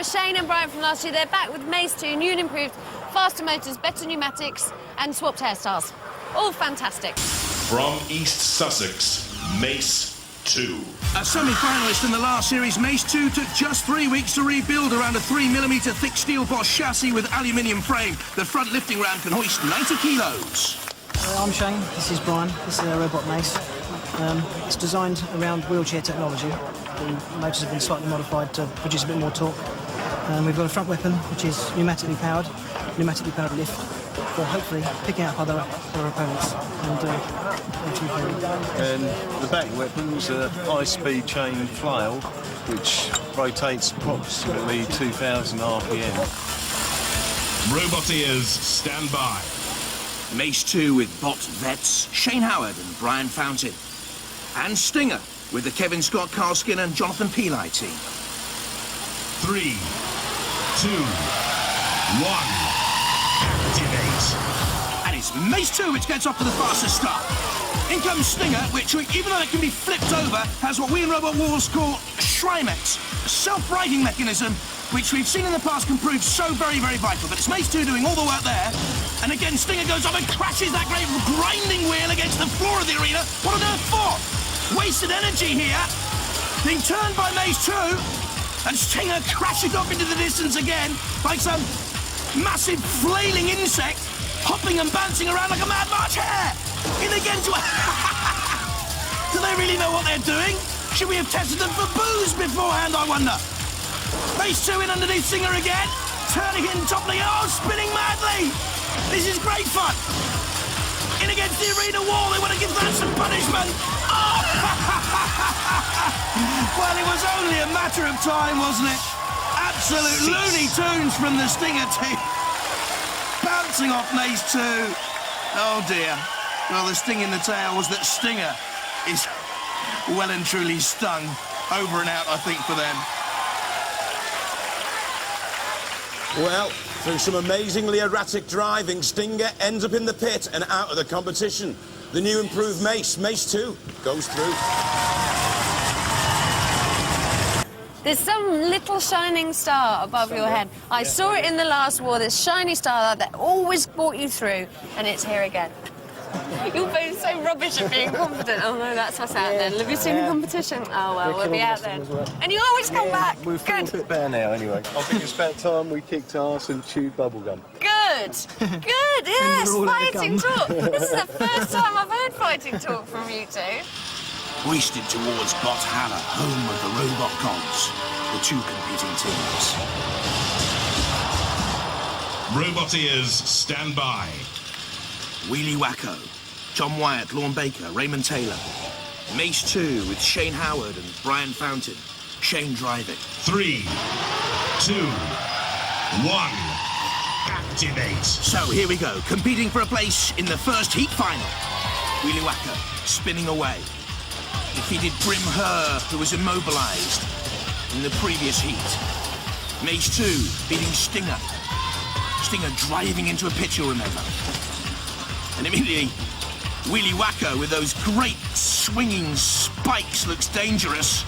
remember Shane and Brian from last year. They're back with Mace 2, new and improved, faster motors, better pneumatics and swapped hairstyles. All fantastic. From East Sussex, Mace 2. A semi-finalist in the last series, Mace 2 took just 3 weeks to rebuild around a 3mm thick steel Bosch chassis with aluminium frame. The front lifting ram can hoist 90 kilos. I'm Shane, this is Brian, this is our robot Mace. It's designed around wheelchair technology. The motors have been slightly modified to produce a bit more torque. We've got a front weapon, which is pneumatically powered lift, for hopefully picking up other opponents. And the back weapon's a high-speed chain flail, which rotates approximately 2,000 RPM. Roboteers, stand by. Mace 2 with bot vets Shane Howard and Brian Fountain. And Stinger with the Kevin Scott, Carl Skinner and Jonathan Peli team. 3, 2, 1, activate. And it's Mace 2 which gets off to the fastest start. In comes Stinger, which, even though it can be flipped over, has what we in Robot Wars call Shrimex, a self-righting mechanism, which we've seen in the past can prove so very, very vital. But it's Mace 2 doing all the work there. And again, Stinger goes up and crashes that great grinding wheel against the floor of the arena. What on earth for? Wasted energy here. Being turned by Mace 2. And Stinger crashes off into the distance again, like some massive flailing insect, hopping and bouncing around like a mad March hare. In again to Do they really know what they're doing? Should we have tested them for booze beforehand, I wonder? Mace 2 in underneath Stinger again, turning in, toppling, oh, spinning madly. This is great fun. In against the arena wall, they want to give that some punishment. Oh! Well, it was only a matter of time, wasn't it? Absolute Looney Tunes from the Stinger team. Bouncing off Mace 2. Oh, dear. Well, the sting in the tail was that Stinger is well and truly stung. Over and out, I think, for them. Well, through some amazingly erratic driving, Stinger ends up in the pit and out of the competition. The new improved Mace 2, goes through. There's some little shining star above your head. I saw it in the last war, this shiny star that always brought you through, and it's here again. You're both so rubbish at being confident. Oh no, that's us out then. Have you seen the competition? Oh well, we'll be out then. And you always come back. We're a bit better now anyway. I think it's about time we kicked arse and chewed bubblegum. Good. Good, yes, fighting talk. This is the first time I've heard fighting talk from you two. Hoisted towards Bot Haller, home of the robot gods, the two competing teams. Roboteers, stand by. Weeliwako, Tom Wyatt, Lorne Baker, Raymond Taylor. Mace 2 with Shane Howard and Brian Fountain. Shane driving. 3, 2, 1, activate. So here we go, competing for a place in the first heat final. Weeliwako spinning away. Defeated Grim Her, who was immobilized in the previous heat. Mace 2 beating Stinger. Stinger driving into a pit, you'll remember. And immediately, Weeliwako with those great swinging spikes looks dangerous,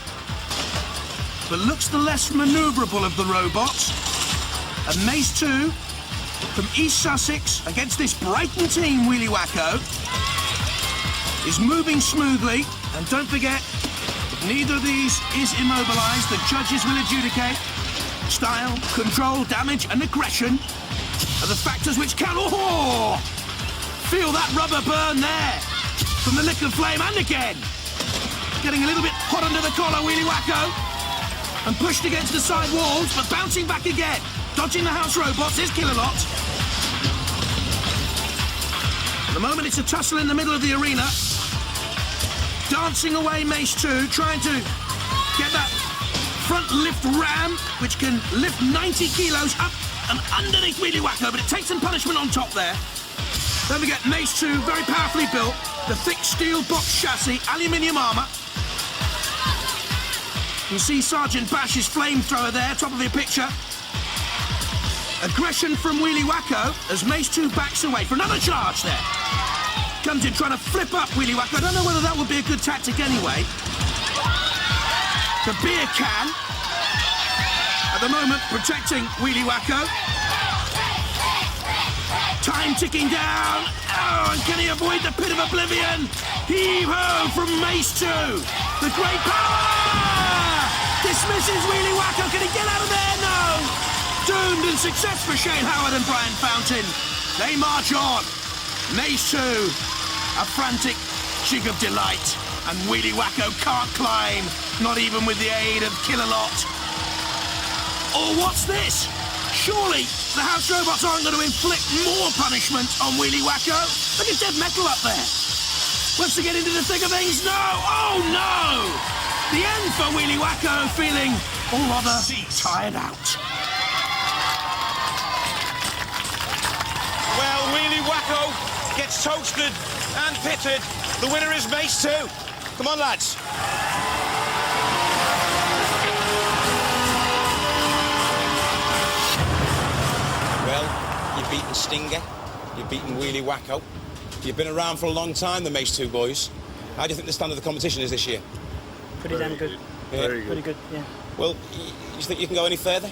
but looks the less maneuverable of the robots. And Mace 2 from East Sussex against this Brighton team, Weeliwako, is moving smoothly. And don't forget, if neither of these is immobilized, the judges will adjudicate. Style, control, damage, and aggression are the factors which count. Oh! Feel that rubber burn there from the liquid flame, and again. Getting a little bit hot under the collar, Weeliwako, and pushed against the side walls, but bouncing back again. Dodging the house robots is Killalot. At the moment, it's a tussle in the middle of the arena. Dancing away Mace 2, trying to get that front lift ram, which can lift 90 kilos up and underneath Weeliwako, but it takes some punishment on top there. Don't forget, Mace 2, very powerfully built. The thick steel box chassis, aluminium armour. You see Sergeant Bash's flamethrower there, top of your picture. Aggression from Weeliwako as Mace 2 backs away for another charge there. Comes in trying to flip up Weeliwako. I don't know whether that would be a good tactic anyway. The beer can. At the moment, protecting Weeliwako. Time ticking down. Oh, and can he avoid the pit of oblivion? Heave-ho from Mace 2. The great power! Dismisses Weeliwako. Can he get out of there? No! Doomed and success for Shane Howard and Brian Fountain. They march on. Mace 2, a frantic jig of delight. And Weeliwako can't climb, not even with the aid of Kill-A-Lot. Or what's this? Surely the house robots aren't going to inflict more punishment on Weeliwako? Look at dead metal up there. Wants to get into the thick of things? No! Oh, no! The end for Weeliwako, feeling all rather tired out. Well, Weeliwako gets toasted and pitted. The winner is Mace 2. Come on, lads. Well, you've beaten Stinger, you've beaten Weeliwako. You've been around for a long time, the Mace 2 boys. How do you think the standard of the competition is this year? Pretty damn good. Yeah. Very good. Pretty good, yeah. Well, you think you can go any further?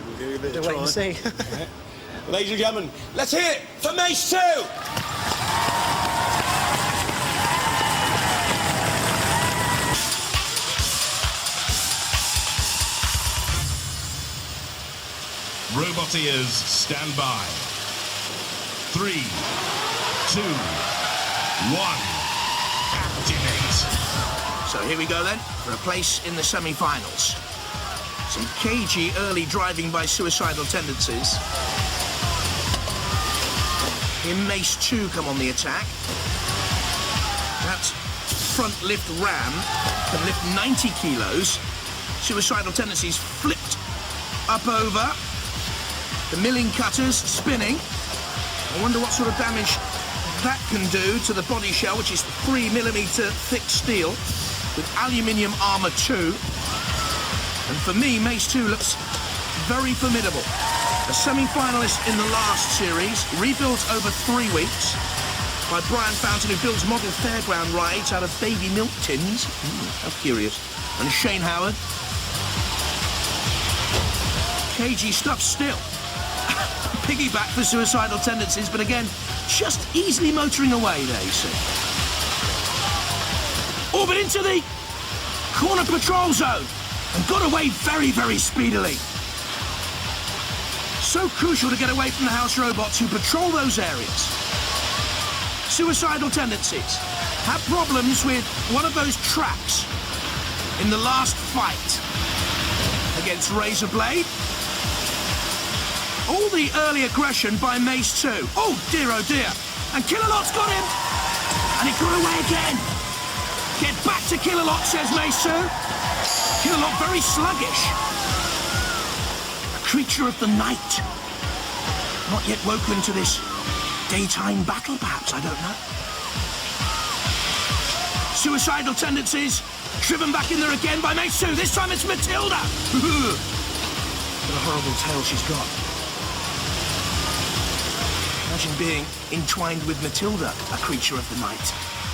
We'll give it a bit We'll of wait and try. see. Ladies and gentlemen, let's hear it for Mace 2! Roboteers, stand by. 3, 2, 1, activate. So here we go then, for a place in the semi-finals. Some cagey early driving by Suicidal Tendencies. Here Mace 2 come on the attack. That front lift ram can lift 90 kilos. Suicidal Tendencies flipped up over. The milling cutters spinning. I wonder what sort of damage that can do to the body shell, which is 3mm thick steel with aluminium armour too. And for me, Mace 2 looks very formidable. A semi-finalist in the last series, rebuilt over 3 weeks by Brian Fountain, who builds model fairground rides out of baby milk tins. How curious. And Shane Howard. Cagey stuff still. Piggyback for Suicidal Tendencies, but again, just easily motoring away there, you see. Orbit into the corner patrol zone and got away very, very speedily. So crucial to get away from the house robots who patrol those areas. Suicidal Tendencies had problems with one of those tracks in the last fight against Razorblade. All the early aggression by Mace 2. Oh dear, and Kill-A-Lot's got him, and he got away again. Get back to Kill-A-Lot, says Mace 2. Kill-A-Lot very sluggish. A creature of the night. Not yet woken to this daytime battle, perhaps, I don't know. Suicidal Tendencies, driven back in there again by Mace 2. This time it's Matilda. What a horrible tail she's got. Imagine being entwined with Matilda, a creature of the night.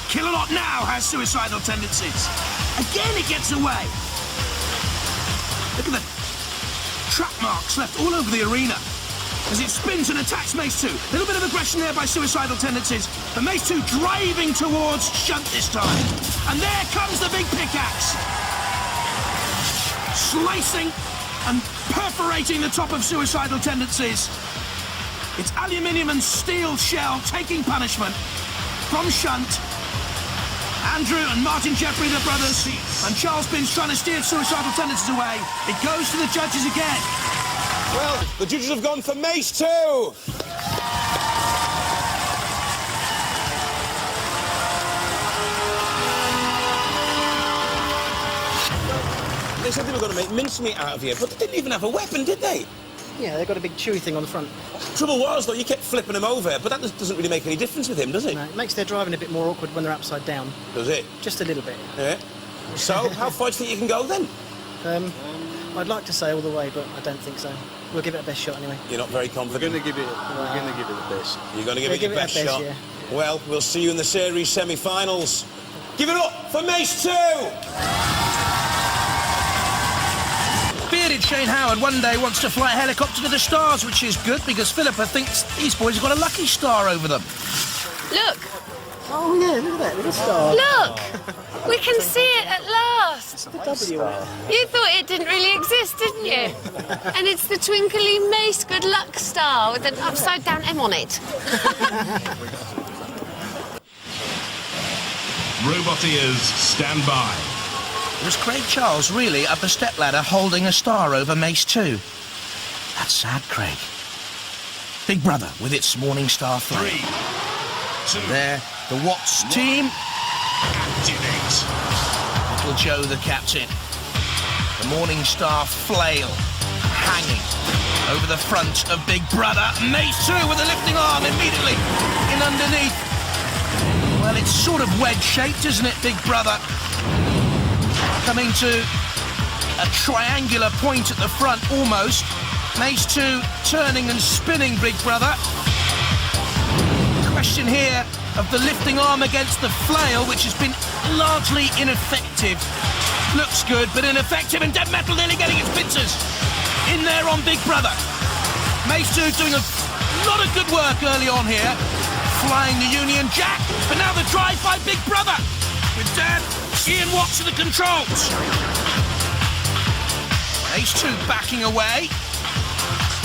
Kill-A-Lot now has Suicidal Tendencies. Again it gets away. Look at the track marks left all over the arena as it spins and attacks Mace 2. A little bit of aggression there by Suicidal Tendencies, but Mace 2 driving towards Shunt this time. And there comes the big pickaxe. Slicing and perforating the top of Suicidal Tendencies. It's aluminium and steel shell taking punishment from Shunt. Andrew and Martin Jeffrey, the brothers, and Charles Binns trying to steer Suicidal Tendencies away. It goes to the judges again. Well, the judges have gone for Mace 2. They said they were going to make mincemeat out of you, but they didn't even have a weapon, did they? Yeah, they've got a big chewy thing on the front. Trouble was, though, you kept flipping him over, but that doesn't really make any difference with him, does it? No, it makes their driving a bit more awkward when they're upside down. Does it? Just a little bit. Yeah. So, how far do you think you can go, then? I'd like to say all the way, but I don't think so. We'll give it a best shot anyway. You're not very We're confident? going to give it the best. You're going to give Yeah, it your best shot? yeah. Well, we'll see you in the series semi-finals. Give it up for Mace 2! Bearded Shane Howard one day wants to fly a helicopter to the stars, which is good because Philippa thinks these boys have got a lucky star over them. Look, Oh yeah, look at that, little star. look! We can see it at last. The W. You thought it didn't really exist, didn't you? And it's the twinkly Mace good luck star with an upside-down M on it. Roboteers, stand by. It was Craig Charles really up the stepladder holding a star over Mace 2. That's sad, Craig. Big Brother with its Morning Star flag. 3, 2, There, the Watts team. activate. Little Joe, the captain. The Morning Star flail hanging over the front of Big Brother. Mace 2 with a lifting arm immediately in underneath. Well, it's sort of wedge-shaped, isn't it, Big Brother? Coming to a triangular point at the front, almost. Mace 2 turning and spinning Big Brother. Question here of the lifting arm against the flail, which has been largely ineffective. Looks good, but ineffective, and Dead Metal nearly getting its pincers in there on Big Brother. Mace 2 doing a lot of good work early on here, flying the Union Jack, but now the drive by Big Brother with Dan Ian Watts at the controls. Mace 2 backing away.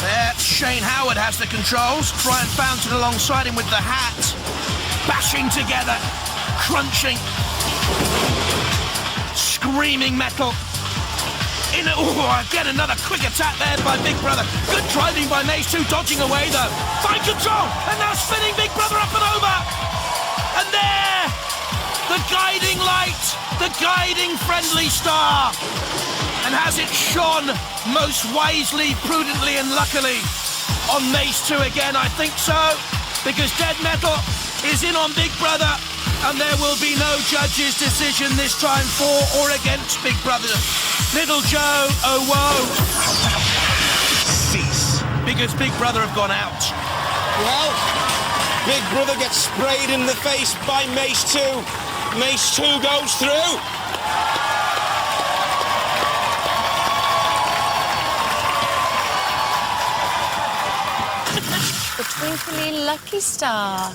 There, Shane Howard has the controls. Brian Fountain alongside him with the hat. Bashing together, crunching, screaming metal. Again another quick attack there by Big Brother. Good driving by Mace 2, dodging away though. Fine control, and now spinning Big Brother up and over. And there, the guiding light, the guiding friendly star. And has it shone most wisely, prudently and luckily on Mace 2 again? I think so, because Dead Metal is in on Big Brother, and there will be no judge's decision this time for or against Big Brother. Little Joe, oh woe. Cease. Because Big Brother have gone out. Well, Big Brother gets sprayed in the face by Mace 2. Mace 2 goes through. The twinkly lucky star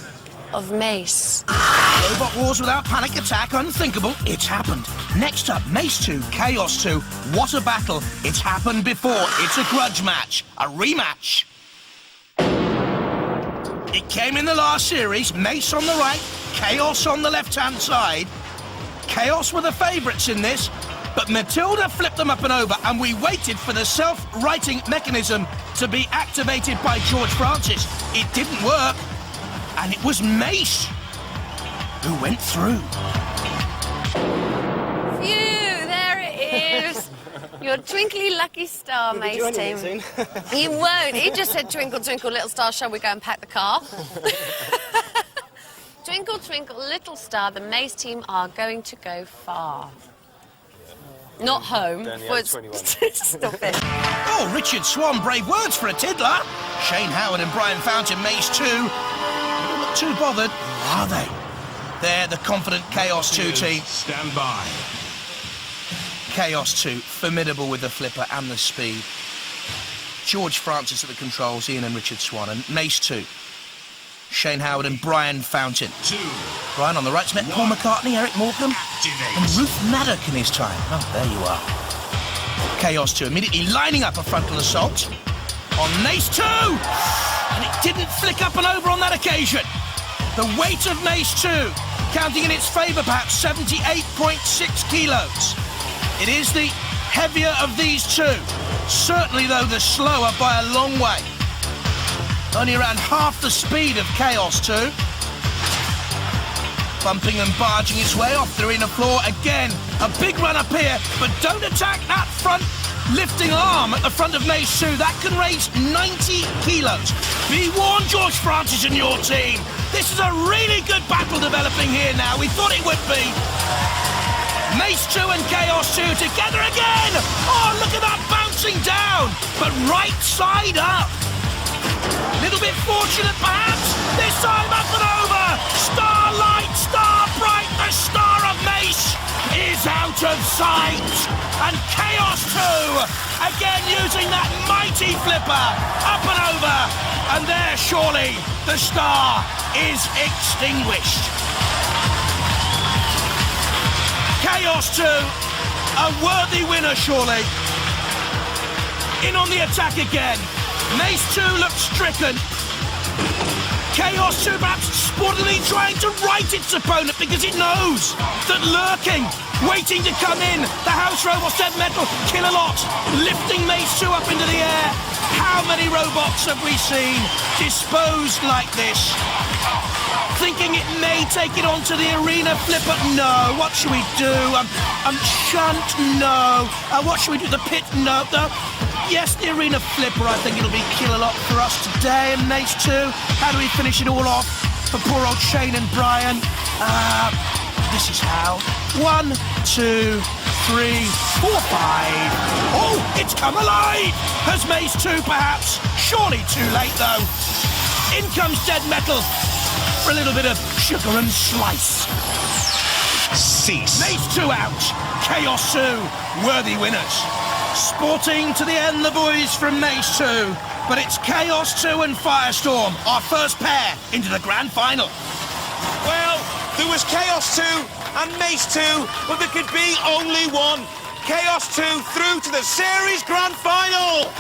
of Mace. Robot Wars without panic attack, unthinkable. It's happened. Next up, Mace 2, Chaos 2. What a battle. It's happened before. It's a grudge match. A rematch. It came in the last series. Mace on the right, Chaos on the left-hand side. Chaos were the favourites in this, but Matilda flipped them up and over, and we waited for the self-righting mechanism to be activated by George Francis. It didn't work, and it was Mace who went through. Phew, there it is. Your twinkly lucky star, Mace team. You won't. He just said, twinkle, twinkle, little star, shall we go and pack the car? Twinkle, twinkle, little star, the Mace team are going to go far. Not home. But stop it. Oh, Richard Swan, brave words for a tiddler. Shane Howard and Brian Fountain, Mace 2. Not too bothered, are they? They're the confident Chaos 2 team. Stand by. Chaos 2, formidable with the flipper and the speed. George Francis at the controls, Ian and Richard Swan, and Mace 2. Shane Howard and Brian Fountain. 2. Brian on the right's met Paul McCartney, Eric Morecambe, and Activate. Ruth Maddock in his time. Oh, there you are. Chaos 2 immediately lining up a frontal assault on Mace 2! And it didn't flick up and over on that occasion. The weight of Mace 2, counting in its favour perhaps 78.6 kilos. It is the heavier of these two. Certainly, though, the slower by a long way. Only around half the speed of Chaos 2. Bumping and barging its way off the arena floor again. A big run up here, but don't attack that front lifting arm at the front of Mace 2. That can raise 90 kilos. Be warned, George Francis and your team. This is a really good battle developing here now. We thought it would be. Mace 2 and Chaos 2 together again. Oh, look at that bouncing down, but right side up. Little bit fortunate, perhaps. This time up and over. Starlight, star bright, the star of Mace is out of sight. And Chaos 2 again using that mighty flipper, up and over, and there surely the star is extinguished. Chaos 2, a worthy winner surely. In on the attack again. Mace 2 looks stricken. Chaos 2 perhaps sportingly trying to right its opponent because it knows that lurking, waiting to come in, the house robots dead metal, kill a lot, lifting Mace 2 up into the air. How many robots have we seen disposed like this? Thinking it may take it onto the arena flipper? No. What should we do? Shunt? No. What should we do? The pit? No. No. Yes, the arena flipper. I think it'll be kill a lot for us today. And Mace 2, how do we finish it all off for poor old Shane and Brian? This is how. 1, 2, 3, 4, 5. Oh, it's come alive! Has Mace 2 perhaps? Surely too late though. In comes Dead Metal for a little bit of sugar and slice. Cease. Mace 2 out. Chaos 2, worthy winners. Sporting to the end, the boys from Mace 2. But it's Chaos 2 and Firestorm, our first pair into the grand final. Well, there was Chaos 2 and Mace 2, but there could be only one. Chaos 2 through to the series grand final.